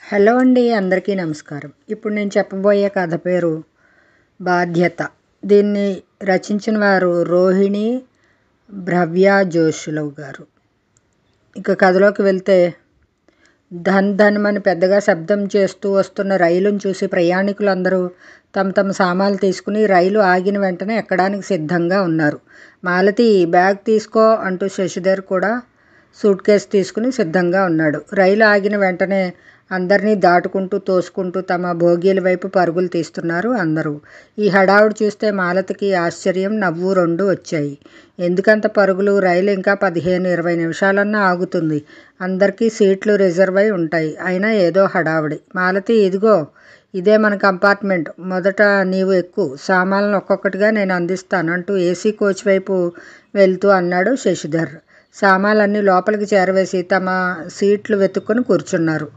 Hello అండి, అందరికీ నమస్కారం. ఇప్పుడు నేను చెప్పబోయే కథ పేరు బాధ్యత. దీన్ని రచించిన వారు రోహిణి భవ్య జోషులవ్ గారు. ఇక కథలోకి వెళ్తే, ధన్ ధన్మని పెద్దగా శబ్దం చేస్తూ వస్తున్న రైలును చూసి ప్రయాణికులందరూ తమ తమ సామాన్లు తీసుకుని రైలు ఆగిన వెంటనే ఎక్కడానికి సిద్ధంగా ఉన్నారు. మాలతి, బ్యాగ్ తీసుకో అంటూ శశిధర్ కూడా సూట్ కేసు తీసుకుని సిద్ధంగా ఉన్నాడు. రైలు ఆగిన వెంటనే అందరినీ దాటుకుంటూ తోసుకుంటూ తమ భోగీల వైపు పరుగులు తీస్తున్నారు అందరూ. ఈ హడావుడి చూస్తే మాలతికి ఆశ్చర్యం, నవ్వు రెండూ వచ్చాయి. ఎందుకంత పరుగులు? రైలు ఇంకా 15-20 నిమిషాలన్నా ఆగుతుంది. అందరికీ సీట్లు రిజర్వ్ అయి ఉంటాయి. అయినా ఏదో హడావుడి. మాలతి, ఇదిగో ఇదే మన కంపార్ట్మెంట్. మొదట నీవు ఎక్కు, సామాన్లను ఒక్కొక్కటిగా నేను అందిస్తాను అంటూ ఏసీ కోచ్ వైపు వెళ్తూ అన్నాడు శశిధర్. సామాన్లన్నీ లోపలికి చేరవేసి తమ సీట్లు వెతుక్కుని కూర్చున్నారు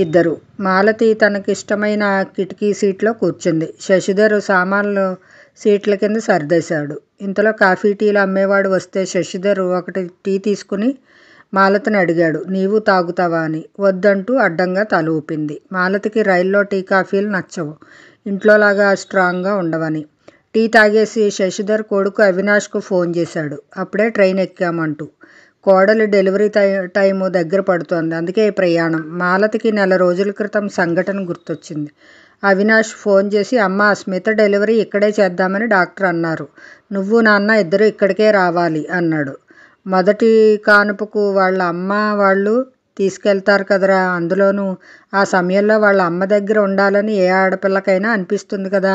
ఇద్దరు. మాలతి తనకిష్టమైన కిటికీ సీట్లో కూర్చుంది. శశిధర్ సామాన్లు సీట్ల కింద సర్దేశాడు. ఇంతలో కాఫీ టీలు అమ్మేవాడు వస్తే శశిధర్ ఒకటి టీ తీసుకుని మాలతిని అడిగాడు, నీవు తాగుతావా అని. వద్దంటూ అడ్డంగా తల ఊపింది. మాలతికి రైల్లో టీ కాఫీలు నచ్చవు, ఇంట్లోలాగా స్ట్రాంగ్గా ఉండవని. టీ తాగేసి శశిధర్ కొడుకు అవినాష్కు ఫోన్ చేశాడు, అప్పుడే ట్రైన్ ఎక్కామంటూ. కోడలి డెలివరీ టైము దగ్గర పడుతోంది, అందుకే ఈ ప్రయాణం. మాలతికి నెల రోజుల క్రితం సంఘటన గుర్తొచ్చింది. అవినాష్ ఫోన్ చేసి, అమ్మ, స్మిత డెలివరీ ఇక్కడే చేద్దామని డాక్టర్ అన్నారు. నువ్వు నాన్న ఇద్దరు ఇక్కడికే రావాలి అన్నాడు. మొదటి కానుపుకు వాళ్ళ అమ్మ వాళ్ళు తీసుకెళ్తారు కదరా, అందులోనూ ఆ సమయంలో వాళ్ళ అమ్మ దగ్గర ఉండాలని ఏ ఆడపిల్లకైనా అనిపిస్తుంది కదా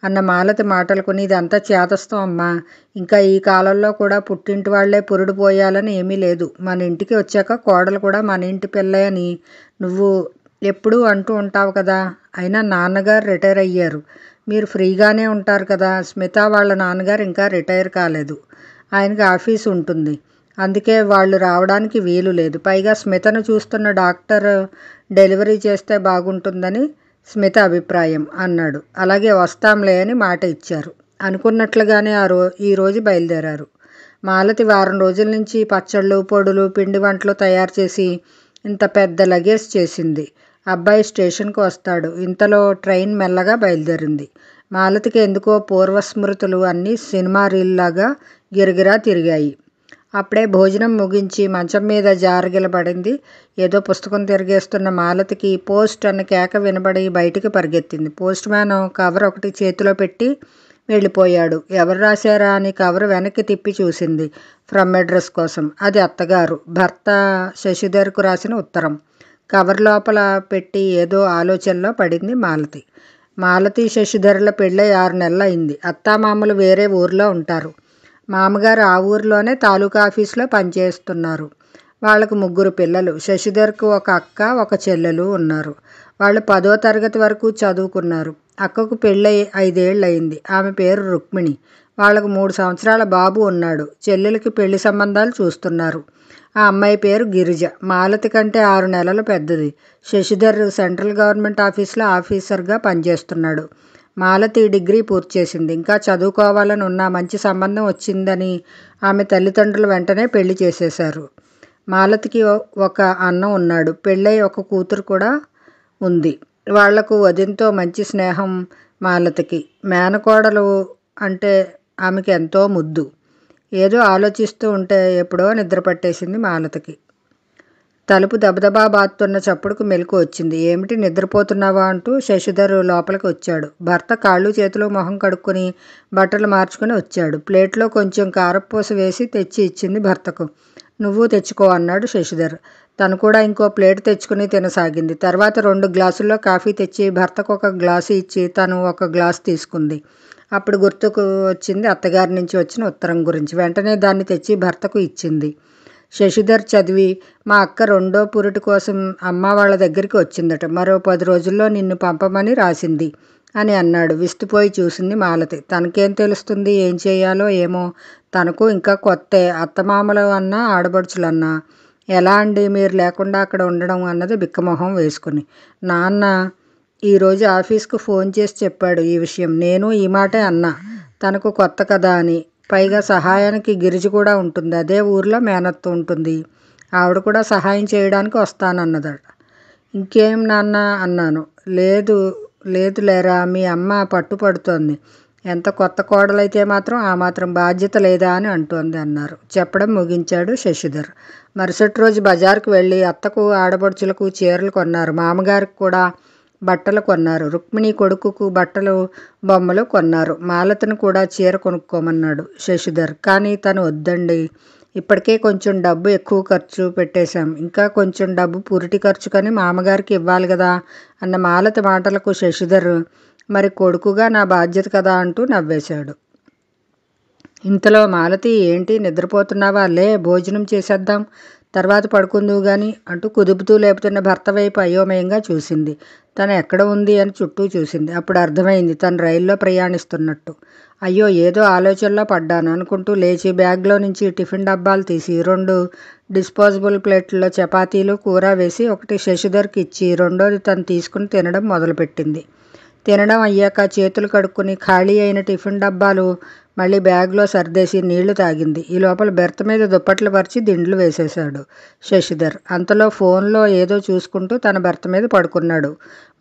అన్న మాలతి మాటలకు, ఇదంతా చేతస్థం అమ్మా. ఇంకా ఈ కాలంలో కూడా పుట్టింటి వాళ్లే పురుడు పోయాలని ఏమీ లేదు. మన ఇంటికి వచ్చాక కోడలు కూడా మన ఇంటి పిల్లే అని నువ్వు ఎప్పుడూ అంటూ ఉంటావు కదా. అయినా నాన్నగారు రిటైర్ అయ్యారు, మీరు ఫ్రీగానే ఉంటారు కదా. స్మిత వాళ్ళ నాన్నగారు ఇంకా రిటైర్ కాలేదు, ఆయనకి ఆఫీసు ఉంటుంది, అందుకే వాళ్ళు రావడానికి వీలు లేదు. పైగా స్మితను చూస్తున్న డాక్టర్ డెలివరీ చేస్తే బాగుంటుందని స్మిత అభిప్రాయం అన్నాడు. అలాగే వస్తాంలే అని మాట ఇచ్చారు. అనుకున్నట్లుగానే ఈరోజు బయలుదేరారు. మాలతి వారం రోజుల నుంచి పచ్చళ్ళు, పొడులు, పిండి వంటలు తయారు చేసి ఇంత పెద్ద లగేజ్ చేసింది. అబ్బాయి స్టేషన్కు వస్తాడు. ఇంతలో ట్రైన్ మెల్లగా బయలుదేరింది. మాలతికి ఎందుకో పూర్వస్మృతులు అన్నీ సినిమా రీల్లాగా గిరగిరా తిరిగాయి. అప్పుడే భోజనం ముగించి మంచం మీద జారగిలబడింది. ఏదో పుస్తకం తిరిగేస్తున్న మాలతికి పోస్ట్ అన్న కేక వినబడి బయటికి పరిగెత్తింది. పోస్ట్ మ్యాన్ కవర్ ఒకటి చేతిలో పెట్టి వెళ్ళిపోయాడు. ఎవరు రాశారా అని కవర్ వెనక్కి తిప్పి చూసింది. ఫ్రమ్ అడ్రస్ కోసం. అది అత్తగారు భర్త శశిధర్కు రాసిన ఉత్తరం. కవర్ లోపల పెట్టి ఏదో ఆలోచనలో పడింది మాలతి. మాలతి శశిధర్ల పెళ్ళై 6 నెలలు అయింది. అత్తామామలు వేరే ఊర్లో ఉంటారు. మామగారు ఆ ఊరిలోనే తాలూకా ఆఫీసులో పనిచేస్తున్నారు. వాళ్ళకు 3 పిల్లలు. శశిధర్కు ఒక అక్క, ఒక చెల్లెలు ఉన్నారు. వాళ్ళు 10వ తరగతి వరకు చదువుకున్నారు. అక్కకు పెళ్ళై 5 ఏళ్ళు అయింది. ఆమె పేరు రుక్మిణి. వాళ్ళకు 3 సంవత్సరాల బాబు ఉన్నాడు. చెల్లెలకి పెళ్లి సంబంధాలు చూస్తున్నారు. ఆ అమ్మాయి పేరు గిరిజ. మాలతి కంటే 6 నెలలు పెద్దది. శశిధర్ సెంట్రల్ గవర్నమెంట్ ఆఫీసులో ఆఫీసర్గా పనిచేస్తున్నాడు. మాలతి డిగ్రీ పూర్తి చేసింది. ఇంకా చదువుకోవాలని ఉన్న మంచి సంబంధం వచ్చిందని ఆమె తల్లిదండ్రులు వెంటనే పెళ్లి చేసేశారు. మాలతికి ఒక అన్న ఉన్నాడు. పెళ్ళై ఒక కూతురు కూడా ఉంది. వాళ్లకు వదినతో మంచి స్నేహం మాలతికి. మేనకోడలు అంటే ఆమెకి ఎంతో ముద్దు. ఏదో ఆలోచిస్తూ ఉంటే ఎప్పుడో నిద్ర పట్టేసింది మాలతికి. తలుపు దబదబా బాతున్న చప్పుడుకు మెలకు వచ్చింది. ఏమిటి, నిద్రపోతున్నావా అంటూ శశిధర్ లోపలికి వచ్చాడు. భర్త కాళ్ళు చేతులు మొహం కడుక్కుని బట్టలు మార్చుకుని వచ్చాడు. ప్లేట్లో కొంచెం కారపూస వేసి తెచ్చి ఇచ్చింది భర్తకు. నువ్వు తెచ్చుకో అన్నాడు శశిధర్. తను కూడా ఇంకో ప్లేట్ తెచ్చుకుని తినసాగింది. తర్వాత 2 గ్లాసుల్లో కాఫీ తెచ్చి భర్తకు ఒక గ్లాసు ఇచ్చి తను ఒక గ్లాసు తీసుకుంది. అప్పుడు గుర్తుకు వచ్చింది అత్తగారి నుంచి వచ్చిన ఉత్తరం గురించి. వెంటనే దాన్ని తెచ్చి భర్తకు ఇచ్చింది. శశిధర్ చదివి, మా అక్క 2వ పురిటి కోసం అమ్మ వాళ్ళ దగ్గరికి వచ్చిందట, మరో 10 రోజుల్లో నిన్ను పంపమని రాసింది అని అన్నాడు. విస్తుపోయి చూసింది మాలతి. తనకేం తెలుస్తుంది, ఏం చేయాలో ఏమో. తనకు ఇంకా కొత్తే. అత్తమామలు అన్నా ఆడబడుచులన్నా. ఎలా అండి మీరు లేకుండా అక్కడ ఉండడం అన్నది బిక్కమొహం వేసుకుని. నాన్న ఈరోజు ఆఫీస్కు ఫోన్ చేసి చెప్పాడు ఈ విషయం. నేను ఈ మాటే అన్నా, తనకు కొత్త కదా అని. పైగా సహాయానికి గిరిజ కూడా ఉంటుంది, అదే ఊర్లో మేనత్త ఉంటుంది, ఆవిడ కూడా సహాయం చేయడానికి వస్తానన్నదట. ఇంకేం నాన్న అన్నాను. లేదు లేరా, మీ అమ్మ పట్టుపడుతోంది. ఎంత కొత్త కోడలైతే మాత్రం ఆ మాత్రం బాధ్యత లేదా అని అంటోంది అన్నారు. చెప్పడం ముగించాడు శశిధర్. మరుసటి రోజు బజారుకు వెళ్ళి అత్తకు ఆడపడుచులకు చీరలు కొన్నారు. మామగారికి కూడా బట్టలు కొన్నారు. రుక్మిణి కొడుకుకు బట్టలు బొమ్మలు కొన్నారు. మాలతను కూడా చీర కొనుక్కోమన్నాడు శశిధర్. కానీ తను వద్దండి, ఇప్పటికే కొంచెం డబ్బు ఎక్కువ ఖర్చు పెట్టేశాం, ఇంకా కొంచెం డబ్బు పురిటి ఖర్చుకని మామగారికి ఇవ్వాలి కదా అన్న మాలత మాటలకు శశిధర్ మరి కొడుకుగా నా బాధ్యత కదా అంటూ నవ్వేశాడు. ఇంతలో మాలతి, ఏంటి నిద్రపోతున్నావా, లే భోజనం చేసేద్దాం, తర్వాత పడుకుందువు గాని అంటూ కుదుపుతూ లేపుతున్న భర్త వైపు అయోమయంగా చూసింది. తను ఎక్కడ ఉంది అని చుట్టూ చూసింది. అప్పుడు అర్థమైంది తను రైల్లో ప్రయాణిస్తున్నట్టు. అయ్యో ఏదో ఆలోచనలో పడ్డాను అనుకుంటూ లేచి బ్యాగ్లో నుంచి టిఫిన్ డబ్బాలు తీసి 2 డిస్పోజబుల్ ప్లేట్లలో చపాతీలు కూర వేసి ఒకటి శశిధర్కి ఇచ్చి రెండోది తను తీసుకుని తినడం మొదలుపెట్టింది. తినడం అయ్యాక చేతులు కడుక్కుని ఖాళీ అయిన టిఫిన్ డబ్బాలు మళ్ళీ బ్యాగ్లో సర్దేసి నీళ్లు తాగింది. ఈ లోపల బెర్త్ మీద దుప్పట్లు పరిచి దిండ్లు వేసేశాడు శశిధర్. అంతలో ఫోన్లో ఏదో చూసుకుంటూ తన బెర్త్ మీద పడుకున్నాడు.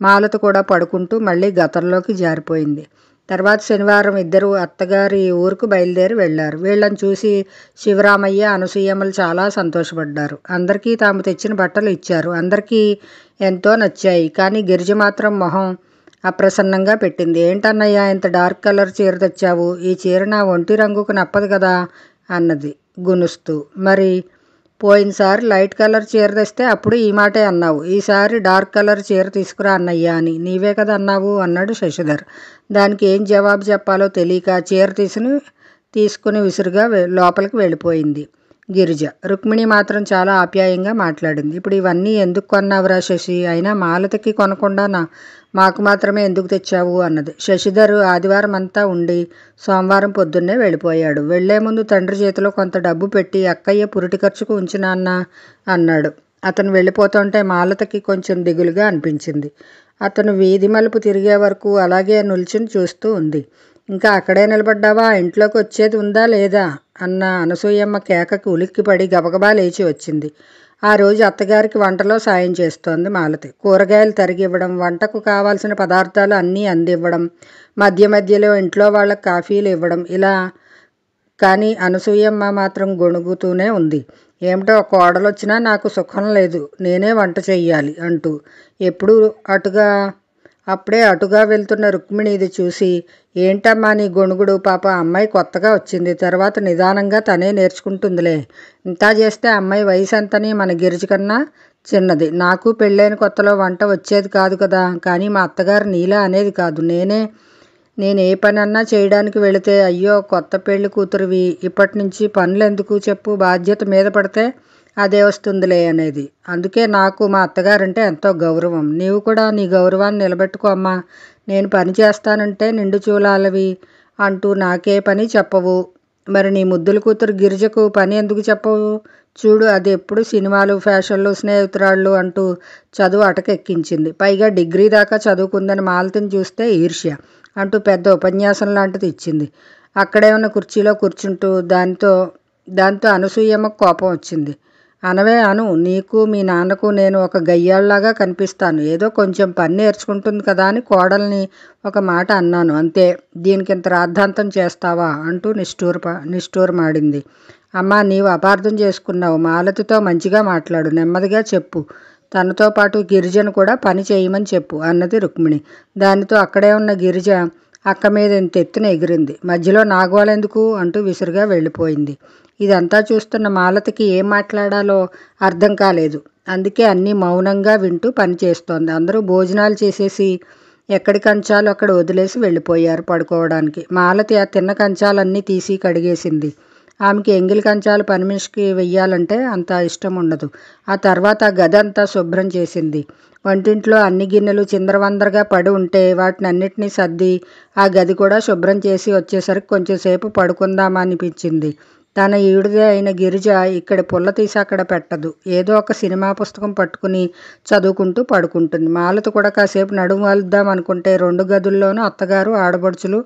మాలత కూడా పడుకుంటూ మళ్ళీ గతంలోకి జారిపోయింది. తర్వాత శనివారం ఇద్దరు అత్తగారి ఊరుకు బయలుదేరి వెళ్లారు. వీళ్ళని చూసి శివరామయ్య, అనసూయమ్మలు చాలా సంతోషపడ్డారు. అందరికీ తాము తెచ్చిన బట్టలు ఇచ్చారు. అందరికీ ఎంతో నచ్చాయి. కానీ గిరిజ మాత్రం మొహం అప్రసన్నంగా పెట్టింది. ఏంటన్నయ్యా ఇంత డార్క్ కలర్ చీర తెచ్చావు, ఈ చీర నా ఒంటి రంగుకు నప్పదు కదా అన్నది గునుస్తూ. మరి పోయినసారి లైట్ కలర్ చీర తెస్తే అప్పుడు ఈ మాటే అన్నావు, ఈసారి డార్క్ కలర్ చీర తీసుకురా అన్నయ్యా అని నీవే కదా అన్నావు అన్నాడు శశిధర్. దానికి ఏం జవాబు చెప్పాలో తెలియక చీర తీసుకుని విసురుగా లోపలికి వెళ్ళిపోయింది గిరిజ. రుక్మిణి మాత్రం చాలా ఆప్యాయంగా మాట్లాడింది. ఇప్పుడు ఇవన్నీ ఎందుకు కొన్నావురా శశి, అయినా మాలతకి కొనకుండా మాకు మాత్రమే ఎందుకు తెచ్చావు అన్నది. శశిధర్ ఆదివారం అంతా ఉండి సోమవారం పొద్దున్నే వెళ్ళిపోయాడు. వెళ్లే ముందు తండ్రి చేతిలో కొంత డబ్బు పెట్టి అక్కయ్య పురిటి ఖర్చుకు ఉంచినాన్న అన్నాడు. అతను వెళ్ళిపోతుంటే మాలతకి కొంచెం దిగులుగా అనిపించింది. అతను వీధి మలుపు తిరిగే వరకు అలాగే నిల్చుని చూస్తూ ఉంది. ఇంకా అక్కడే నిలబడ్డావా, ఇంట్లోకి వచ్చేది ఉందా లేదా అన్న అనసూయమ్మ కేకకి ఉలిక్కిపడి గబగబా లేచి వచ్చింది. ఆ రోజు అత్తగారికి వంటలో సాయం చేస్తోంది మాలతి. కూరగాయలు తరిగివ్వడం, వంటకు కావాల్సిన పదార్థాలు అన్నీ అందివ్వడం, మధ్య మధ్యలో ఇంట్లో వాళ్ళకి కాఫీలు ఇవ్వడం ఇలా. కానీ అనసూయమ్మ మాత్రం గొణుగుతూనే ఉంది. ఏమిటో కోడలొచ్చినా నాకు సుఖం లేదు, నేనే వంట చెయ్యాలి అంటూ. అప్పుడే అటుగా వెళ్తున్న రుక్మిణి ఇది చూసి, ఏంటమ్మా నీ గొణుగుడు, పాప అమ్మాయి కొత్తగా వచ్చింది, తర్వాత నిదానంగా తనే నేర్చుకుంటుందిలే, ఇంతా చేస్తే అమ్మాయి వయసు ఎంతని మన గిరిజ కన్నా చిన్నది, నాకు పెళ్ళైన కొత్తలో వంట వచ్చేది కాదు కదా, కానీ మా అత్తగారు నీలా అనేది కాదు, నేను ఏ పని అన్నా చేయడానికి వెళితే అయ్యో కొత్త పెళ్లి కూతురువి, ఇప్పటి నుంచి పనులు ఎందుకు చెప్పు, బాధ్యత మీద పడితే అదే వస్తుందిలే అనేది. అందుకే నాకు మా అత్తగారంటే ఎంతో గౌరవం. నీవు కూడా నీ గౌరవాన్ని నిలబెట్టుకో అమ్మా. నేను పని చేస్తానంటే నిండు చూలాలవి అంటూ నాకే పని చెప్పవు, మరి నీ ముద్దుల కూతురు గిరిజకు పని ఎందుకు చెప్పవు? చూడు, అది ఎప్పుడు సినిమాలు, ఫ్యాషన్లు, స్నేహితురాళ్ళు అంటూ చదువు అటకెక్కించింది. పైగా డిగ్రీ దాకా చదువుకుందని మాలతిని చూస్తే ఈర్ష్య అంటూ పెద్ద ఉపన్యాసం లాంటిది ఇచ్చింది. అక్కడే ఉన్న కుర్చీలో కూర్చుంటూ దాంతో అనసూయమ్మకు కోపం వచ్చింది. అనవే అను, నీకు మీ నాన్నకు నేను ఒక గయ్యాళ్లాగా కనిపిస్తాను, ఏదో కొంచెం పని నేర్చుకుంటుంది కదా అని కోడల్ని ఒక మాట అన్నాను అంతే, దీనికి ఇంత రాద్ధాంతం చేస్తావా అంటూ నిష్ఠూరమాడింది. అమ్మా నీవు అపార్థం చేసుకున్నావు, మాలతితో మంచిగా మాట్లాడు, నెమ్మదిగా చెప్పు, తనతో పాటు గిరిజను కూడా పని చేయమని చెప్పు అన్నది రుక్మిణి. దానితో అక్కడే ఉన్న గిరిజ అక్క మీద ఇంత ఎత్తున ఎగిరింది. మధ్యలో నాగోలెందుకు అంటూ విసురుగా వెళ్ళిపోయింది. ఇదంతా చూస్తున్న మాలతికి ఏం మాట్లాడాలో అర్థం కాలేదు. అందుకే అన్నీ మౌనంగా వింటూ పని చేస్తోంది. అందరూ భోజనాలు చేసేసి ఎక్కడి కంచాలు అక్కడ వదిలేసి వెళ్ళిపోయారు పడుకోవడానికి. మాలతి ఆ తిన్న కంచాలన్నీ తీసి కడిగేసింది. ఆమెకి ఎంగిలి కంచాలు పని మనిషికి వెయ్యాలంటే అంత ఇష్టం ఉండదు. ఆ తర్వాత ఆ గది అంతా శుభ్రం చేసింది. వంటింట్లో అన్ని గిన్నెలు చిందరవందరగా పడి ఉంటే వాటిని అన్నిటినీ సర్ది ఆ గది కూడా శుభ్రం చేసి వచ్చేసరికి కొంచెంసేపు పడుకుందామా అనిపించింది. తన ఈవిడిదే అయిన గిరిజ ఇక్కడ పుల్ల తీసి అక్కడ పెట్టదు. ఏదో ఒక సినిమా పుస్తకం పట్టుకుని చదువుకుంటూ పడుకుంటుంది. మాలతి కూడా కాసేపు నడుము వలుద్దాం అనుకుంటే 2 గదుల్లోనూ అత్తగారు, ఆడబడుచులు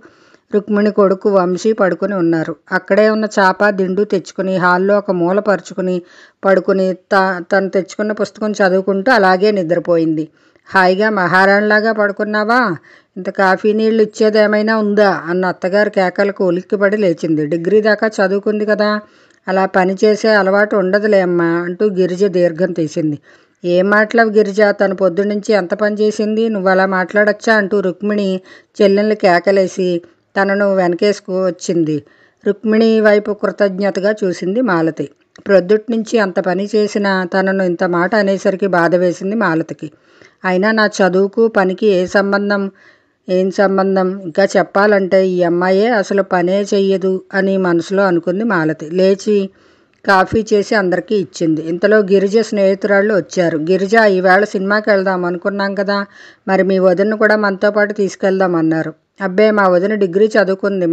రుక్మిణి కొడుకు వంశీ పడుకుని ఉన్నారు. అక్కడే ఉన్న చాప దిండు తెచ్చుకుని హాల్లో ఒక మూల పరుచుకుని పడుకుని తను తెచ్చుకున్న పుస్తకం చదువుకుంటూ అలాగే నిద్రపోయింది. హాయిగా మహారాణిలాగా పడుకున్నావా? ఇంత కాఫీ నీళ్ళు ఇచ్చేదేమైనా ఉందా అన్న అత్తగారి కేకలకు ఉలిక్కిపడి లేచింది. డిగ్రీ దాకా చదువుకుంది కదా, అలా పనిచేసే అలవాటు ఉండదులే అమ్మా అంటూ గిరిజ దీర్ఘం తీసింది. ఏం మాట్లావు గిరిజ, తను పొద్దునుంచి ఎంత పని చేసింది, నువ్వు అలా మాట్లాడచ్చా అంటూ రుక్మిణి చెల్లెల్ని కేకలేసి తనను వెనకేసుకు వచ్చింది. రుక్మిణి వైపు కృతజ్ఞతగా చూసింది మాలతి. ప్రొద్దుటి నుంచి అంత పని చేసిన తనను ఇంత మాట అనేసరికి బాధ వేసింది మాలతికి. అయినా నా చదువుకు పనికి ఏం సంబంధం, ఇంకా చెప్పాలంటే ఈ అమ్మాయే అసలు పనే చెయ్యదు అని మనసులో అనుకుంది మాలతి. లేచి కాఫీ చేసి అందరికీ ఇచ్చింది. ఇంతలో గిరిజ స్నేహితురాళ్ళు వచ్చారు. గిరిజ, ఈవేళ సినిమాకి వెళ్దాం అనుకున్నాం కదా, మరి మీ వదినను కూడా మనతో పాటు తీసుకెళ్దాం అన్నారు. అబ్బే, మా వదిన డిగ్రీ చదువుకుంది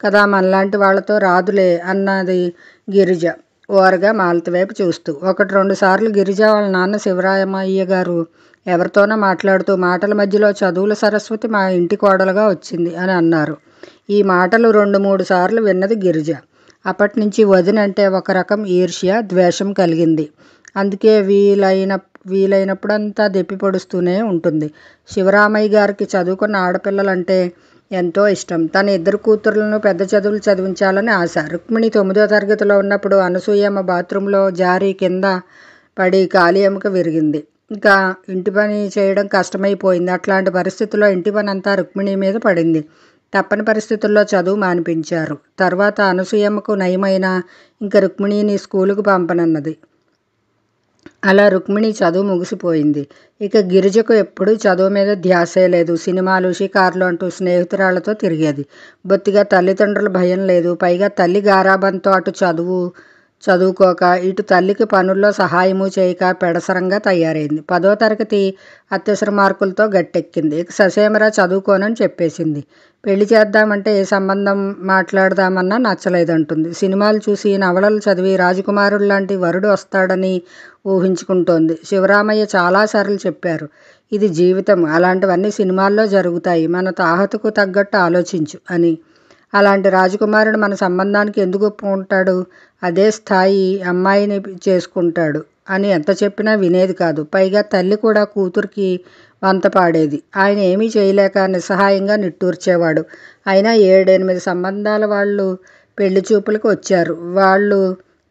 కదా, మనలాంటి వాళ్ళతో రాదులే అన్నది గిరిజ ఓరగా మాలతి వైపు చూస్తూ. 1-2 సార్లు గిరిజ వాళ్ళ నాన్న శివరామయ్య గారు ఎవరితోనో మాట్లాడుతూ మాటల మధ్యలో చదువుల సరస్వతి మా ఇంటి కోడలుగా వచ్చింది అని అన్నారు. ఈ మాటలు 2-3 సార్లు విన్నది గిరిజ. అప్పటి నుంచి వదినంటే ఒక రకం ఈర్ష్య, ద్వేషం కలిగింది. అందుకే వీలైనప్పుడంతా దెప్పి పొడుస్తూనే ఉంటుంది. శివరామయ్య గారికి చదువుకున్న ఆడపిల్లలంటే ఎంతో ఇష్టం. తన 2 కూతుర్లను పెద్ద చదువులు చదివించాలని ఆశ. రుక్మిణి 9వ తరగతిలో ఉన్నప్పుడు అనసూయమ్మ బాత్రూంలో జారి కింద పడి కాలి ఎముక విరిగింది. ఇంకా ఇంటి పని చేయడం కష్టమైపోయింది. అట్లాంటి పరిస్థితుల్లో ఇంటి పని అంతా రుక్మిణి మీద పడింది. తప్పని పరిస్థితుల్లో చదువు మానిపించారు. తర్వాత అనసూయమ్మకు నయమైనా ఇంకా రుక్మిణిని స్కూలుకు పంపనన్నది. అలా రుక్మిణి చదువు ముగిసిపోయింది. ఇక గిరిజకు ఎప్పుడూ చదువు మీద ధ్యాసే లేదు. సినిమాలు, షికార్లు అంటూ స్నేహితురాళ్లతో తిరిగేది. బొత్తిగా తల్లిదండ్రుల భయం లేదు. పైగా తల్లి గారాబంతో అటు చదువుకోక ఇటు తల్లికి పనుల్లో సహాయము చేయక పెడసరంగా తయారైంది. 10వ తరగతి అత్యవసర మార్కులతో గట్టెక్కింది. ఇక ససేమరా చదువుకోనని చెప్పేసింది. పెళ్లి చేద్దామంటే ఏ సంబంధం మాట్లాడదామన్నా నచ్చలేదంటుంది. సినిమాలు చూసి నవలలు చదివి రాజకుమారుడు లాంటి వరుడు వస్తాడని ఊహించుకుంటోంది. శివరామయ్య చాలాసార్లు చెప్పారు, ఇది జీవితం, అలాంటివన్నీ సినిమాల్లో జరుగుతాయి, మన తాహతుకు తగ్గట్టు ఆలోచించు అని. అలాంటి రాజకుమారుడు మన సంబంధానికి ఎందుకు ఒప్పుకుంటాడు, అదే స్థాయి అమ్మాయిని చేసుకుంటాడు అని ఎంత చెప్పినా వినేది కాదు. పైగా తల్లి కూడా కూతురికి వంత పాడేది. ఆయన ఏమీ చేయలేక నిస్సహాయంగా నిట్టూర్చేవాడు. అయినా 7-8 సంబంధాల వాళ్ళు పెళ్లి చూపులకు వచ్చారు. వాళ్ళు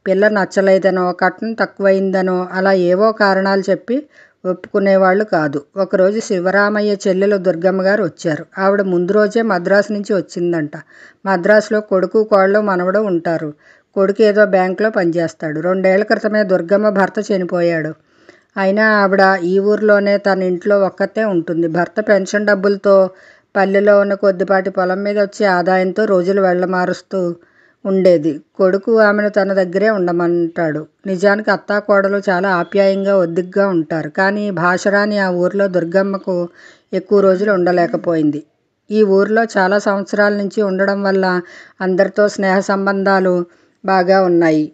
పిల్ల నచ్చలేదనో, కట్నం తక్కువైందనో అలా ఏవో కారణాలు చెప్పి ఒప్పుకునేవాళ్ళు కాదు. ఒకరోజు శివరామయ్య చెల్లెలు దుర్గమ్మ గారు వచ్చారు. ఆవిడ ముందు రోజే మద్రాసు నుంచి వచ్చిందంట. మద్రాసులో కొడుకు, కోడలు, మనవడు ఉంటారు. కొడుకు ఏదో బ్యాంకులో పనిచేస్తాడు. 2 ఏళ్ల క్రితమే దుర్గమ్మ భర్త చనిపోయాడు. అయినా ఆవిడ ఈ ఊర్లోనే తన ఇంట్లో ఒక్కతే ఉంటుంది. భర్త పెన్షన్ డబ్బులతో పల్లెలో ఉన్న కొద్దిపాటి పొలం మీద వచ్చే ఆదాయంతో రోజులు వెళ్ళమారుస్తూ ఉండేది. కొడుకు ఆమెను తన దగ్గరే ఉండమంటాడు. నిజానికి అత్తా కోడలు చాలా ఆప్యాయంగా ఒద్దిగ్గా ఉంటారు. కానీ భాషరాని ఆ ఊర్లో దుర్గమ్మకు ఎక్కువ రోజులు ఉండలేకపోయింది. ఈ ఊర్లో చాలా సంవత్సరాల నుంచి ఉండడం వల్ల అందరితో స్నేహ సంబంధాలు బాగా ఉన్నాయి.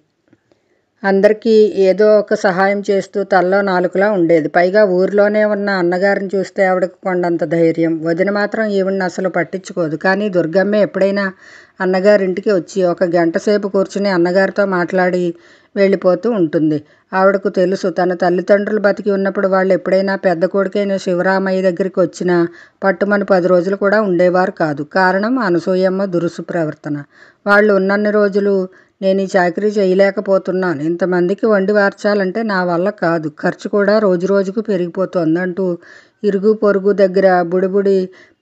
అందరికీ ఏదో ఒక సహాయం చేస్తూ తలలో నాలుకలా ఉండేది. పైగా ఊర్లోనే ఉన్న అన్నగారిని చూస్తే ఆవిడకు కొండంత ధైర్యం. వదిన మాత్రం ఈవిడ్ని అసలు పట్టించుకోదు. కానీ దుర్గమ్మే ఎప్పుడైనా అన్నగారింటికి వచ్చి 1 గంట సేపు కూర్చుని అన్నగారితో మాట్లాడి వెళ్ళిపోతూ ఉంటుంది. ఆవిడకు తెలుసు, తన తల్లిదండ్రులు బతికి ఉన్నప్పుడు వాళ్ళు ఎప్పుడైనా పెద్ద కొడుకైన శివరామయ్య దగ్గరికి వచ్చినా పట్టుమని 10 రోజులు కూడా ఉండేవారు కాదు. కారణం అనసూయమ్మ దురుసు ప్రవర్తన. వాళ్ళు ఉన్నన్ని రోజులు నేను ఈ చాకరీ చేయలేకపోతున్నాను, ఇంతమందికి వండి వార్చాలంటే నా వల్ల కాదు, ఖర్చు కూడా రోజు రోజుకు పెరిగిపోతోంది అంటూ ఇరుగు పొరుగు దగ్గర బుడిబుడి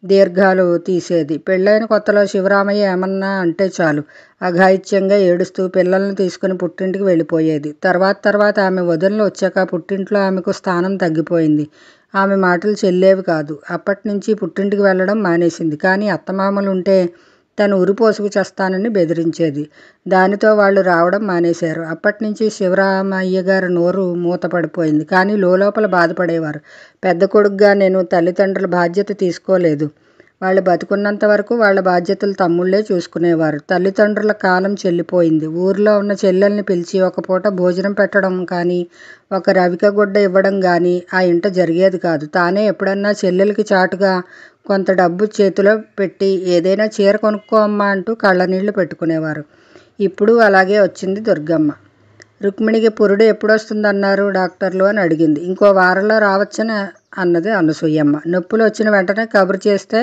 దీర్ఘాలు తీసేది. పెళ్ళైన కొత్తలో శివరామయ్య ఏమన్నా అంటే చాలు అఘాయిత్యంగా ఏడుస్తూ పిల్లల్ని తీసుకుని పుట్టింటికి వెళ్ళిపోయేది. తర్వాత ఆమె వదినలు వచ్చాక పుట్టింట్లో ఆమెకు స్థానం తగ్గిపోయింది. ఆమె మాటలు చెల్లేవి కాదు. అప్పటి నుంచి పుట్టింటికి వెళ్ళడం మానేసింది. కానీ అత్తమామలు ఉంటే తను ఉరిపోసుకు చేస్తానని బెదిరించేది. దానితో వాళ్ళు రావడం మానేశారు. అప్పటి నుంచి శివరామయ్య గారి నోరు మూతపడిపోయింది. కానీ లోపల బాధపడేవారు. పెద్ద కొడుకుగా నేను తల్లిదండ్రుల బాధ్యత తీసుకోలేదు, వాళ్ళు బతికున్నంత వరకు వాళ్ళ బాధ్యతలు తమ్ముళ్ళే చూసుకునేవారు. తల్లిదండ్రుల కాలం చెల్లిపోయింది. ఊర్లో ఉన్న చెల్లెల్ని పిలిచి ఒక పూట భోజనం పెట్టడం కానీ, ఒక రవిక గుడ్డ ఇవ్వడం కానీ ఆ ఇంట జరిగేది కాదు. తానే ఎప్పుడన్నా చెల్లెలకి చాటుగా కొంత డబ్బు చేతిలో పెట్టి ఏదైనా చీర కొనుక్కో అమ్మా అంటూ కళ్ళనీళ్లు పెట్టుకునేవారు. ఇప్పుడు అలాగే వచ్చింది దుర్గమ్మ. రుక్మిణికి పురుడు ఎప్పుడొస్తుందన్నారు డాక్టర్లు అని అడిగింది. ఇంకో వారంలో రావచ్చని అన్నది అనసూయమ్మ. నొప్పులు వచ్చిన వెంటనే కబురు చేస్తే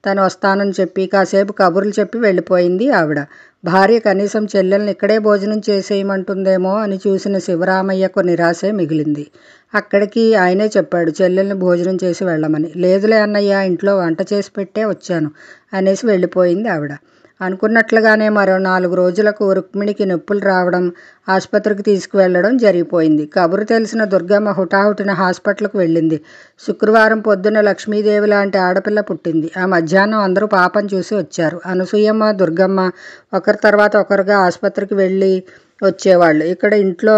తను వస్తానని చెప్పి కాసేపు కబుర్లు చెప్పి వెళ్ళిపోయింది ఆవిడ. భార్య కనీసం చెల్లెల్ని ఇక్కడే భోజనం చేసేయమంటుందేమో అని చూసిన శివరామయ్యకు నిరాశే మిగిలింది. అక్కడికి ఆయనే చెప్పాడు చెల్లెల్ని భోజనం చేసి వెళ్ళమని. లేదులే అన్నయ్య, ఇంట్లో వంట చేసి పెట్టే వచ్చాను అనేసి వెళ్ళిపోయింది ఆవిడ. అనుకున్నట్లుగానే మరో 4 రోజులకు రుక్మిణికి నొప్పులు రావడం, ఆసుపత్రికి తీసుకువెళ్లడం జరిగిపోయింది. కబురు తెలిసిన దుర్గమ్మ హుటాహుటిన హాస్పిటల్కు వెళ్ళింది. శుక్రవారం పొద్దున్న లక్ష్మీదేవి లాంటి ఆడపిల్ల పుట్టింది. ఆ మధ్యాహ్నం అందరూ పాపం చూసి వచ్చారు. అనసూయమ్మ, దుర్గమ్మ ఒకరి తర్వాత ఒకరుగా ఆసుపత్రికి వెళ్ళి వచ్చేవాళ్ళు. ఇక్కడ ఇంట్లో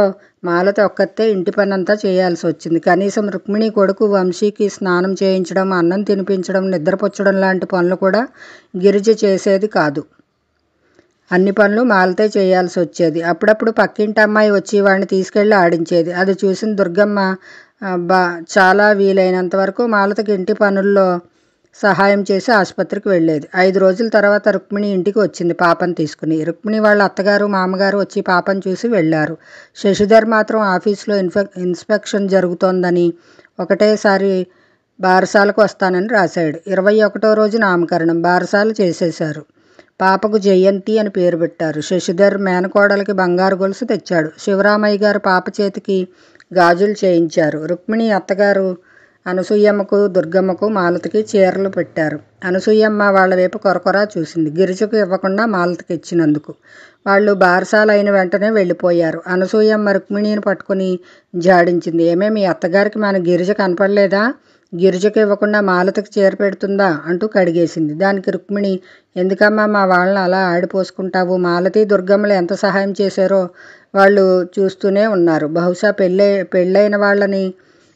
మాలతి ఒక్కతే ఇంటి పనంతా చేయాల్సి వచ్చింది. కనీసం రుక్మిణి కొడుకు వంశీకి స్నానం చేయించడం, అన్నం తినిపించడం, నిద్రపుచ్చడం లాంటి పనులు కూడా గిరిజ చేసేది కాదు. అన్ని పనులు మాలతే చేయాల్సి వచ్చేది. అప్పుడప్పుడు పక్కింటి అమ్మాయి వచ్చి వాడిని తీసుకెళ్ళి ఆడించేది. అది చూసిన దుర్గమ్మ చాలా వీలైనంత వరకు మాలతకి ఇంటి పనుల్లో సహాయం చేసి ఆసుపత్రికి వెళ్ళేది. 5 రోజుల తర్వాత రుక్మిణి ఇంటికి వచ్చింది పాపను తీసుకుని. రుక్మిణి వాళ్ళ అత్తగారు, మామగారు వచ్చి పాపను చూసి వెళ్ళారు. శశిధర్ మాత్రం ఆఫీసులో ఇన్స్పెక్షన్ జరుగుతోందని ఒకటేసారి బారసాలకు వస్తానని రాశాడు. 21వ రోజు నామకరణం. బారసాలు చేసేశారు. పాపకు జయంతి అని పేరు పెట్టారు. శశిధర్ మేనకోడలికి బంగారు గొలుసు తెచ్చాడు. శివరామయ్య గారు పాప చేతికి గాజులు చేయించారు. రుక్మిణి అత్తగారు అనసూయమ్మకు, దుర్గమ్మకు, మాలతికి చీరలు పెట్టారు. అనసూయమ్మ వాళ్ళ వైపు కొరకొరా చూసింది. గిరిజకు ఇవ్వకుండా మాలతికి ఇచ్చినందుకు. వాళ్ళు బారసాలు అయిన వెంటనే వెళ్ళిపోయారు. అనసూయమ్మ రుక్మిణిని పట్టుకుని జాడించింది. ఏమే, మీ అత్తగారికి మన గిరిజ కనపడలేదా? గిరిజకు ఇవ్వకుండా మాలతికి చీర పెడుతుందా అంటూ కడిగేసింది. దానికి రుక్మిణి, ఎందుకమ్మా మా వాళ్ళని అలా ఆడిపోసుకుంటావు? మాలతి, దుర్గమ్మలు ఎంత సహాయం చేశారో వాళ్ళు చూస్తూనే ఉన్నారు. బహుశా పెళ్ళైన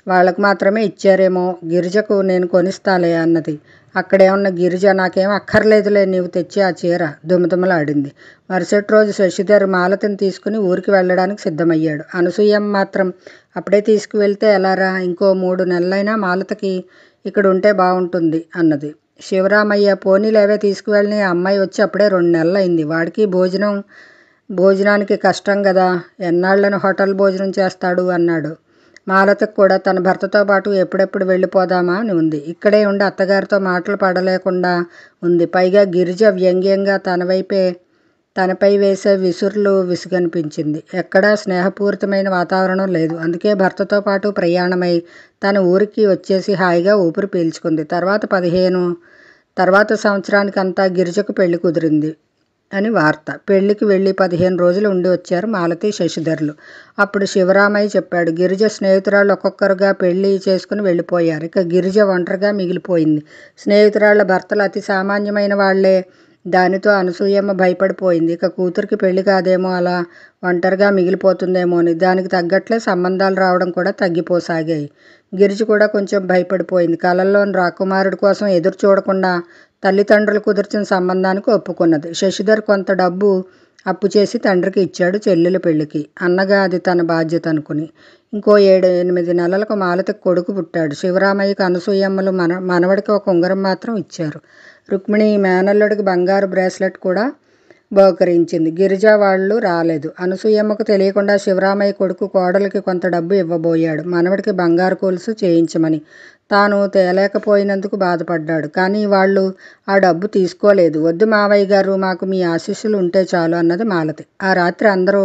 వాళ్ళకు మాత్రమే ఇచ్చారేమో. గిరిజకు నేను కొనిస్తాలే అన్నది. అక్కడే ఉన్న గిరిజ, నాకేం అక్కర్లేదులే, నీవు తెచ్చి ఆ చీర దుమదుమలాడింది. మరుసటి రోజు శశిధర్ మాలతిని తీసుకుని ఊరికి వెళ్ళడానికి సిద్ధమయ్యాడు. అనసూయమ్మ మాత్రం, అప్పుడే తీసుకువెళ్తే ఎలారా? ఇంకో 3 నెలలైనా మాలతికి ఇక్కడ ఉంటే బాగుంటుంది అన్నది. శివరామయ్య, పోనీలేవే తీసుకువెళ్ళని, ఆ అమ్మాయి వచ్చి అప్పుడే 2 నెలలైంది. వాడికి భోజనానికి కష్టం కదా, ఎన్నాళ్ళని హోటల్ భోజనం చేస్తాడు అన్నాడు. మాలతికి కూడా తన భర్తతో పాటు ఎప్పుడెప్పుడు వెళ్ళిపోదామా అని ఉంది. ఇక్కడే ఉండి అత్తగారితో మాటలు పడలేకుండా ఉంది. పైగా గిరిజ వ్యంగ్యంగా తనపై వేసే విసురులు విసుగనిపించింది. ఎక్కడా స్నేహపూరితమైన వాతావరణం లేదు. అందుకే భర్తతో పాటు ప్రయాణమై తన ఊరికి వచ్చేసి హాయిగా ఊపిరి పీల్చుకుంది. తర్వాత సంవత్సరానికంతా గిరిజకు పెళ్లి కుదిరింది అని వార్త. పెళ్లికి వెళ్ళి 15 రోజులు ఉండి వచ్చారు మాలతి, శశిధర్లు. అప్పుడు శివరామయ్య చెప్పాడు, గిరిజ స్నేహితురాళ్ళు ఒక్కొక్కరుగా పెళ్లి చేసుకుని వెళ్ళిపోయారు. ఇక గిరిజ ఒంటరిగా మిగిలిపోయింది. స్నేహితురాళ్ల భర్తలు అతి సామాన్యమైన వాళ్లే. దానితో అనసూయమ్మ భయపడిపోయింది. ఇక కూతురికి పెళ్లి కాదేమో, అలా ఒంటరిగా మిగిలిపోతుందేమో అని. దానికి తగ్గట్లే సంబంధాలు రావడం కూడా తగ్గిపోసాగాయి. గిరిజ కూడా కొంచెం భయపడిపోయింది. కలల్లోని రాకుమారుడి కోసం ఎదురు చూడకుండా తల్లిదండ్రులు కుదిర్చిన సంబంధానికి ఒప్పుకున్నది. శశిధర్ కొంత డబ్బు అప్పు చేసి తండ్రికి ఇచ్చాడు చెల్లెల పెళ్లికి. అన్నగా అది తన బాధ్యత అనుకుని. ఇంకో 7-8 నెలలకు మాలతికి కొడుకు పుట్టాడు. శివరామయ్యకు అనసూయమ్మలు మనవడికి ఒక ఉంగరం మాత్రం ఇచ్చారు. రుక్మిణి మేనల్లుడికి బంగారు బ్రేస్లెట్ కూడా బహుకరించింది. గిరిజ వాళ్ళు రాలేదు. అనసూయమ్మకు తెలియకుండా శివరామయ్య కొడుకు కోడలికి కొంత డబ్బు ఇవ్వబోయాడు, మనవడికి బంగారు కొలుసు చేయించమని. తాను తేలేకపోయినందుకు బాధపడ్డాడు. కానీ వాళ్ళు ఆ డబ్బు తీసుకోలేదు. వద్దు మావయ్య గారు, మాకు మీ ఆశీస్సులు ఉంటే చాలు అన్నది మాలతి. ఆ రాత్రి అందరూ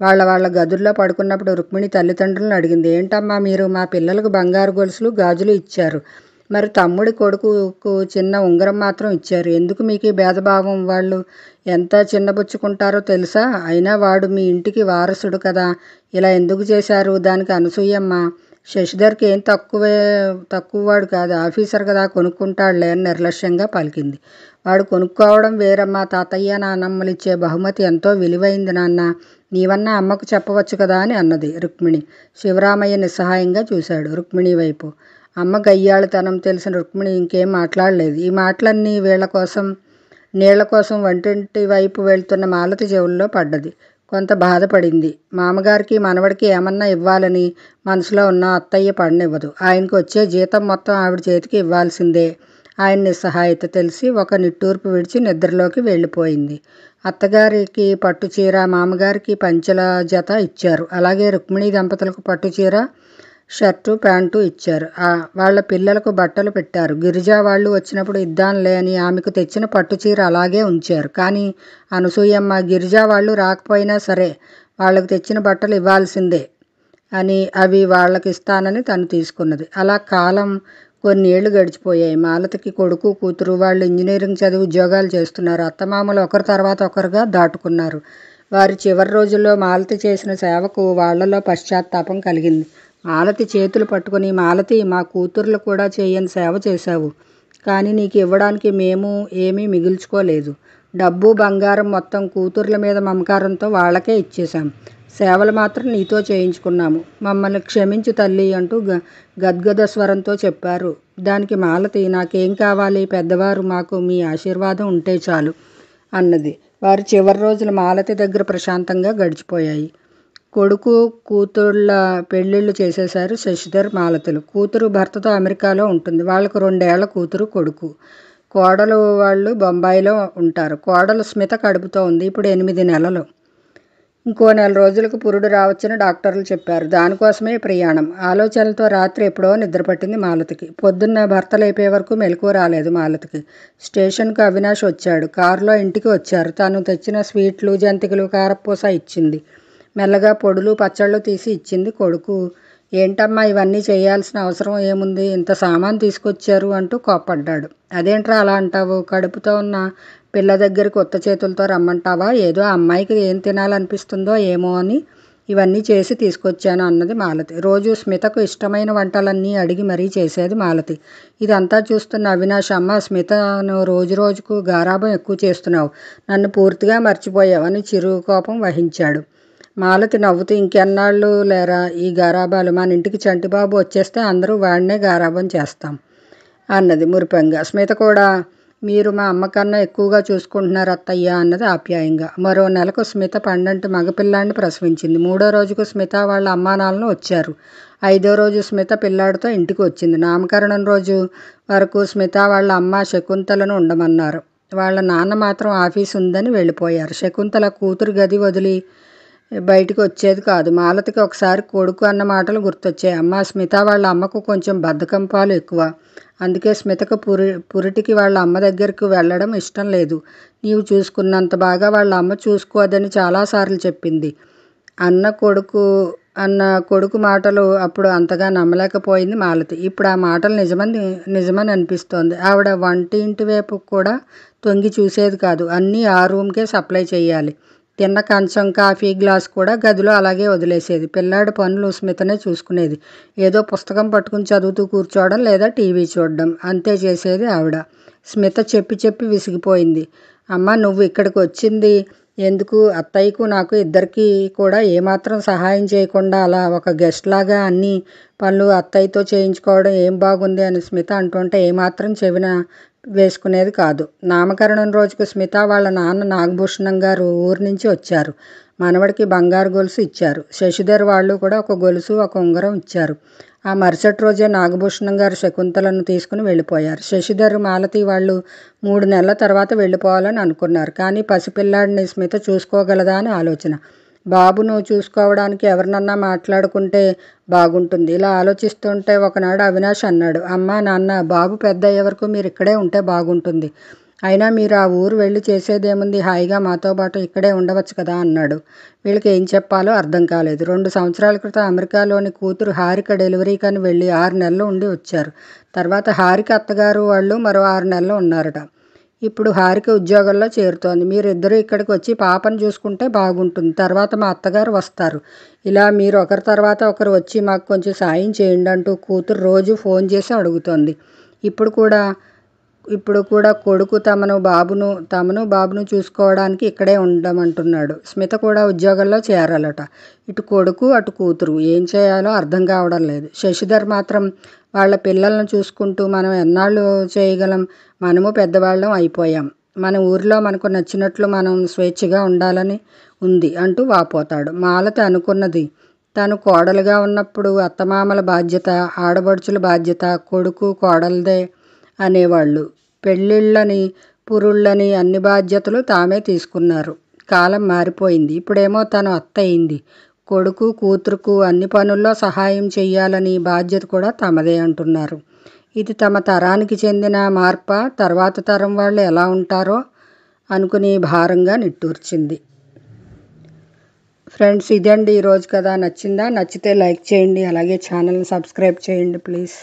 వాళ్ళ గదుల్లో పడుకున్నప్పుడు రుక్మిణి తల్లిదండ్రులను అడిగింది, ఏంటమ్మా మీరు మా పిల్లలకు బంగారు గొలుసులు, గాజులు ఇచ్చారు, మరి తమ్ముడి కొడుకుకు చిన్న ఉంగరం మాత్రం ఇచ్చారు. ఎందుకు మీకు ఈ భేదభావం? వాళ్ళు ఎంత చిన్నబుచ్చుకుంటారో తెలుసా? అయినా వాడు మీ ఇంటికి వారసుడు కదా, ఇలా ఎందుకు చేశారు? దానికి అనసూయమ్మ, శశిధర్కి ఏం తక్కువవాడు కాదు, ఆఫీసర్ కదా, కొనుక్కుంటాడులే అని నిర్లక్ష్యంగా పలికింది. వాడు కొనుక్కోవడం వేరమ్మా, తాతయ్య నాన్నమ్మలు ఇచ్చే బహుమతి ఎంతో విలువైంది నాన్న, నీవన్నా అమ్మకు చెప్పవచ్చు కదా అని అన్నది రుక్మిణి. శివరామయ్య నిస్సహాయంగా చూశాడు రుక్మిణి వైపు. అమ్మ గయ్యాళితనం తెలిసిన రుక్మిణి ఇంకేం మాట్లాడలేదు. ఈ మాటలన్నీ నీళ్ల కోసం వంటింటి వైపు వెళ్తున్న మాలతి చెవుల్లో పడ్డది. కొంత బాధపడింది. మామగారికి మనవడికి ఏమన్నా ఇవ్వాలని మనసులో ఉన్న అత్తయ్య పడనివ్వదు. ఆయనకు వచ్చే జీతం మొత్తం ఆవిడ చేతికి ఇవ్వాల్సిందే. ఆయన నిస్సహాయత తెలిసి ఒక నిట్టూర్పు విడిచి నిద్రలోకి వెళ్ళిపోయింది. అత్తగారికి పట్టుచీర, మామగారికి పంచెల జత ఇచ్చారు. అలాగే రుక్మిణి దంపతులకు పట్టుచీర, షర్టు, ప్యాంటు ఇచ్చారు. వాళ్ళ పిల్లలకు బట్టలు పెట్టారు. గిరిజా వాళ్ళు వచ్చినప్పుడు ఇద్దాంలే అని ఆమెకు తెచ్చిన పట్టుచీర అలాగే ఉంచారు. కానీ అనసూయమ్మ గిరిజా వాళ్ళు రాకపోయినా సరే వాళ్ళకు తెచ్చిన బట్టలు ఇవ్వాల్సిందే అని అవి వాళ్ళకి ఇస్తానని తను తీసుకున్నది. అలా కాలం కొన్నేళ్లు గడిచిపోయాయి. మాలతికి కొడుకు, కూతురు వాళ్ళు ఇంజనీరింగ్ చదివి ఉద్యోగాలు చేస్తున్నారు. అత్తమామలు ఒకరి తర్వాత ఒకరుగా దాటుకున్నారు. వారి చివరి రోజుల్లో మాలతి చేసిన సేవకు వాళ్లలో పశ్చాత్తాపం కలిగింది. మాలతి చేతులు పట్టుకుని, మాలతి, మా కూతుర్లు కూడా చేయని సేవ చేశావు. కానీ నీకు ఇవ్వడానికి మేము ఏమీ మిగుల్చుకోలేదు. డబ్బు, బంగారం మొత్తం కూతుర్ల మీద మమకారంతో వాళ్లకే ఇచ్చేశాం. సేవలు మాత్రం నీతో చేయించుకున్నాము. మమ్మల్ని క్షమించు తల్లి అంటూ గద్గద స్వరంతో చెప్పారు. దానికి మాలతి, నాకేం కావాలి, పెద్దవారు, మాకు మీ ఆశీర్వాదం ఉంటే చాలు అన్నది. వారి చివరి రోజులు మాలతి దగ్గర ప్రశాంతంగా గడిచిపోయాయి. కొడుకు, కూతుళ్ళ పెళ్ళిళ్ళు చేసేశారు శశిధర్, మాలతులు. కూతురు భర్తతో అమెరికాలో ఉంటుంది. వాళ్లకు 2 ఏళ్ల కూతురు, కొడుకు. కోడలు వాళ్ళు బొంబాయిలో ఉంటారు. కోడలు స్మిత కడుపుతో ఉంది. ఇప్పుడు 8 నెలలు. ఇంకో 4 రోజులకు పురుడు రావచ్చని డాక్టర్లు చెప్పారు. దానికోసమే ప్రయాణం. ఆలోచనలతో రాత్రి ఎప్పుడో నిద్రపట్టింది మాలతికి. పొద్దున్న భర్త లేపే వరకు మెలకువ రాలేదు మాలతికి. స్టేషన్కు అవినాష్ వచ్చాడు. కారులో ఇంటికి వచ్చారు. తాను తెచ్చిన స్వీట్లు, జంతికలు, కారపూస ఇచ్చింది. మెల్లగా పొడులు, పచ్చళ్ళు తీసి ఇచ్చింది. కొడుకు, ఏంటమ్మా ఇవన్నీ చేయాల్సిన అవసరం ఏముంది, ఇంత సామాన్ తీసుకొచ్చారు అంటూ కోప్పడ్డాడు. అదేంట్రా అలా అంటావు, కడుపుతో ఉన్న పిల్ల దగ్గరికి కొత్త చేతులతో రమ్మంటావా, ఏదో అమ్మాయికి ఏం తినాలనిపిస్తుందో ఏమో అని ఇవన్నీ చేసి తీసుకొచ్చాను అన్నది మాలతి. రోజు స్మితకు ఇష్టమైన వంటలన్నీ అడిగి మరీ చేసేది మాలతి. ఇదంతా చూస్తున్న అవినాష్, అమ్మ స్మితను రోజు రోజుకు గారాబం ఎక్కువ చేస్తున్నావు, నన్ను పూర్తిగా మర్చిపోయావు అని చిరు కోపం వహించాడు. మాలతి నవ్వుతూ, ఇంకెన్నాళ్ళు లేరా ఈ గారాబాలు, మన ఇంటికి చంటిబాబు వచ్చేస్తే అందరూ వాడినే గారాబం చేస్తాం అన్నది మురిపంగా. స్మిత కూడా, మీరు మా అమ్మకన్నా ఎక్కువగా చూసుకుంటున్నారు అత్తయ్య అన్నది ఆప్యాయంగా. మరో నెలకు స్మిత పండంటి మగపిల్లాన్ని ప్రసవించింది. 3వ రోజుకు స్మిత వాళ్ళ అమ్మానాన్నలు వచ్చారు. 5వ రోజు స్మిత పిల్లాడితో ఇంటికి వచ్చింది. నామకరణం రోజు వరకు స్మిత వాళ్ళ అమ్మ శకుంతలను ఉండమన్నారు. వాళ్ళ నాన్న మాత్రం ఆఫీసు ఉందని వెళ్ళిపోయారు. శకుంతల కూతురు గది వదిలి బయటికి వచ్చేది కాదు. మాలతికి ఒకసారి కొడుకు అన్న మాటలు గుర్తొచ్చాయి. అమ్మ, స్మిత వాళ్ళ అమ్మకు కొంచెం బద్ధకం పాలు ఎక్కువ. అందుకే స్మితకు పురిటికి వాళ్ళ అమ్మ దగ్గరకు వెళ్ళడం ఇష్టం లేదు. నీవు చూసుకున్నంత బాగా వాళ్ళ అమ్మ చూసుకోదని చాలాసార్లు చెప్పింది అన్న కొడుకు మాటలు అప్పుడు అంతగా నమ్మలేకపోయింది మాలతి. ఇప్పుడు ఆ మాటలు నిజమని అనిపిస్తోంది. ఆవిడ వంటింటి వైపు కూడా తొంగి చూసేది కాదు. అన్నీ ఆ రూమ్కే సప్లై చేయాలి. తిన్న కంచం, కాఫీ గ్లాస్ కూడా గదిలో అలాగే వదిలేసేది. పిల్లాడి పనులు స్మితనే చూసుకునేది. ఏదో పుస్తకం పట్టుకుని చదువుతూ కూర్చోవడం లేదా టీవీ చూడడం, అంతే చేసేది ఆవిడ. స్మిత చెప్పి విసిగిపోయింది. అమ్మ, నువ్వు ఇక్కడికి వచ్చింది ఎందుకు? అత్తయ్యకు నాకు ఇద్దరికీ కూడా ఏమాత్రం సహాయం చేయకుండా అలా ఒక గెస్ట్ లాగా అన్ని పనులు అత్తయ్యతో చేయించుకోవడం ఏం బాగుంది అని స్మిత అంటుంటే ఏమాత్రం చెవిన వేసుకునేది కాదు. నామకరణం రోజుకు స్మిత వాళ్ళ నాన్న నాగభూషణం గారు ఊరి నుంచి వచ్చారు. మనవడికి బంగారు గొలుసు ఇచ్చారు. శశిధర్ వాళ్ళు కూడా ఒక గొలుసు, ఒక ఉంగరం ఇచ్చారు. ఆ మరుసటి రోజే నాగభూషణం గారు శకుంతలను తీసుకుని వెళ్ళిపోయారు. శశిధర్, మాలతి వాళ్ళు 3 నెలల తర్వాత వెళ్ళిపోవాలని అనుకున్నారు. కానీ పసిపిల్లాడిని స్మిత చూసుకోగలదా అని ఆలోచన. బాబును చూసుకోవడానికి ఎవరినన్నా మాట్లాడుకుంటే బాగుంటుంది. ఇలా ఆలోచిస్తుంటే ఒకనాడు అవినాష్ అన్నాడు, అమ్మా, నాన్న, బాబు పెద్ద అయ్యే వరకు మీరు ఇక్కడే ఉంటే బాగుంటుంది. అయినా మీరు ఆ ఊరు వెళ్ళి చేసేదేముంది, హాయిగా మాతో పాటు ఇక్కడే ఉండవచ్చు కదా అన్నాడు. వీళ్ళకి ఏం చెప్పాలో అర్థం కాలేదు. 2 సంవత్సరాల క్రితం అమెరికాలోని కూతురు హారిక డెలివరీకని వెళ్ళి 6 నెలలు ఉండి వచ్చారు. తర్వాత హారిక అత్తగారు వాళ్ళు మరో 6 నెలలు ఉన్నారట. ఇప్పుడు హారిక ఉద్యోగంలో చేరుతోంది. మీరిద్దరూ ఇక్కడికి వచ్చి పాపను చూసుకుంటే బాగుంటుంది. తర్వాత మా అత్తగారు వస్తారు. ఇలా మీరు ఒకరి తర్వాత ఒకరు వచ్చి మాకు కొంచెం సాయం చేయండి అంటూ కూతురు రోజు ఫోన్ చేసి అడుగుతోంది. ఇప్పుడు కూడా ఇప్పుడు కూడా కొడుకు తమను బాబును చూసుకోవడానికి ఇక్కడే ఉండమంటున్నాడు. స్మిత కూడా ఉద్యోగంలో చేరాలట. ఇటు కొడుకు అటు కూతురు ఏం చేయాలో అర్థం కావడం లేదు. శశిధర్ మాత్రం వాళ్ళ పిల్లలను చూసుకుంటూ మనం ఎన్నాళ్ళు చేయగలం, మనము పెద్దవాళ్ళం అయిపోయాం, మన ఊరిలో మనకు నచ్చినట్లు మనం స్వేచ్ఛగా ఉండాలని ఉంది అంటూ వాపోతాడు. మాలతి అనుకున్నది, తను కోడలుగా ఉన్నప్పుడు అత్తమామల బాధ్యత, ఆడబడుచుల బాధ్యత కొడుకు కోడలదే అనేవాళ్ళు. పెళ్ళిళ్ళని పురుళ్ళని అన్ని బాధ్యతలు తామే తీసుకున్నారు. కాలం మారిపోయింది. ఇప్పుడేమో తను అత్త అయింది. కొడుకు కూతురుకు అన్ని పనుల్లో సహాయం చెయ్యాలని బాధ్యత కూడా తమదే అంటున్నారు. ఇది తమ తరానికి చెందిన మార్ప, తర్వాత తరం వాళ్ళు ఎలా ఉంటారో అనుకుని భారంగా నిట్టూర్చింది. ఫ్రెండ్స్, ఇదండి ఈరోజు కథ. నచ్చిందా? నచ్చితే లైక్ చేయండి, అలాగే ఛానల్ని సబ్స్క్రైబ్ చేయండి ప్లీజ్.